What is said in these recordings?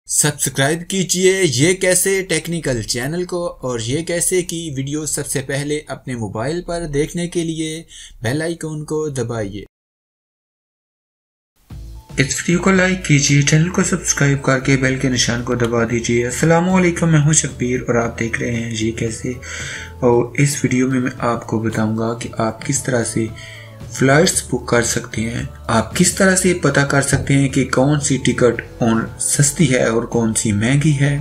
Subscribe कीजिए ये कैसे टेक्निकल चैनल को और ये कैसे की वीडियो सबसे पहले अपने मोबाइल पर देखने के लिए बेल आइकन को दबाइए। इस वीडियो को लाइक कीजिए, चैनल को सब्सक्राइब करके बेल के निशान को दबा दीजिए। अस्सलाम वालेकुम, मैं हूं शब्बीर और आप देख रहे हैं ये कैसे। और इस वीडियो में मैं आपको बताऊंगा कि आप किस तरह से फ्लाइट्स बुक कर सकते हैं। आप किस तरह से पता कर सकते हैं कि कौन सी टिकट सस्ती है और कौन सी महंगी है,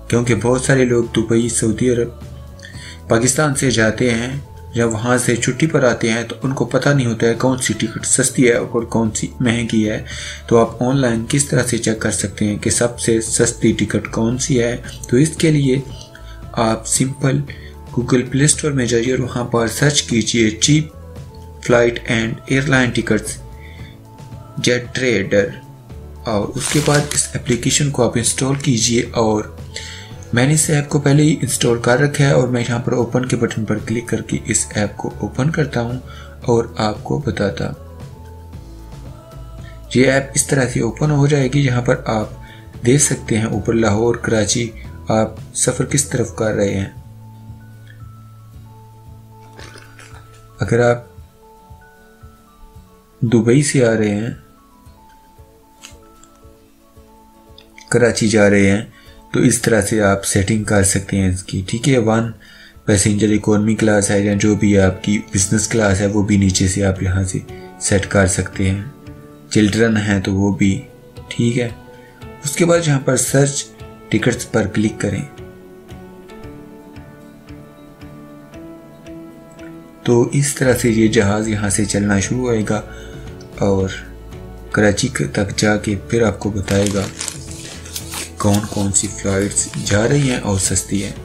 क्योंकि बहुत सारे लोग दुबई, सऊदी अरब, पाकिस्तान से जाते हैं, जब वहाँ से छुट्टी पर आते हैं तो उनको पता नहीं होता है कौन सी टिकट सस्ती है और कौन सी महंगी है। तो आप ऑनलाइन किस तरह से चेक कर सकते हैं कि सबसे सस्ती टिकट कौन सी है। तो इसके लिए आप सिंपल गूगल प्ले स्टोर में जाइए और वहाँ पर सर्च कीजिए cheap flight and airline tickets jet trader, और उसके बाद इस एप्लीकेशन को आप इंस्टॉल कीजिए। और मैंने इस ऐप को पहले ही इंस्टॉल कर रखा है और मैं यहाँ पर ओपन के बटन पर क्लिक करके इस ऐप को ओपन करता हूँ और आपको बताता। ये ऐप इस तरह से ओपन हो जाएगी। यहाँ पर आप देख सकते हैं ऊपर लाहौर, कराची, आप सफ़र किस तरफ कर रहे हैं। अगर आप दुबई से आ रहे हैं, कराची जा रहे हैं, तो इस तरह से आप सेटिंग कर सकते हैं इसकी। ठीक है, 1 पैसेंजर इकोनॉमी क्लास है या जो भी आपकी बिजनेस क्लास है वो भी नीचे से आप यहाँ से सेट कर सकते हैं। चिल्ड्रन है तो वो भी ठीक है। उसके बाद यहाँ पर सर्च टिकट्स पर क्लिक करें तो इस तरह से ये जहाज़ यहाँ से चलना शुरू होएगा और कराची तक जाके फिर आपको बताएगा कौन कौन सी फ्लाइट्स जा रही हैं और सस्ती हैं।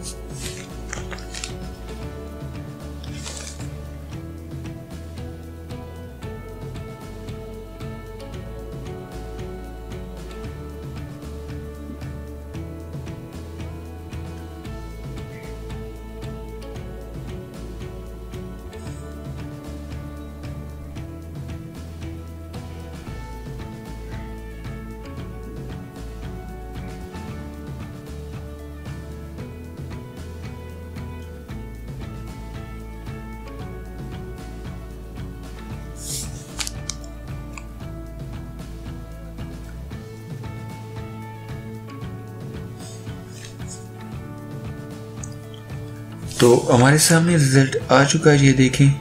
तो हमारे सामने रिजल्ट आ चुका है। ये देखें,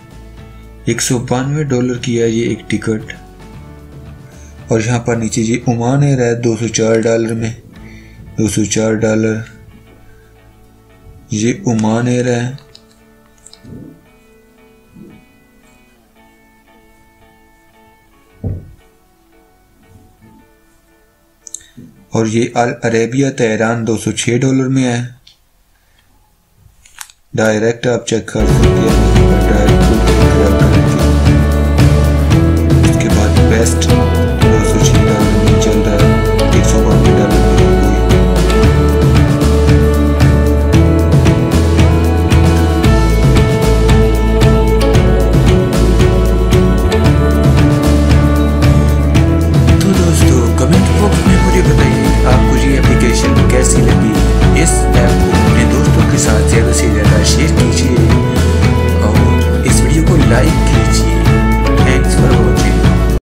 $192 की है ये एक टिकट। और यहाँ पर नीचे ये ओमान एयर है $204 में, $204 ये ओमान एयर है। और ये अल अरेबिया तेहरान $206 में है। डायरेक्ट आप चेक कर सकते हैं। उसके बाद बेस्ट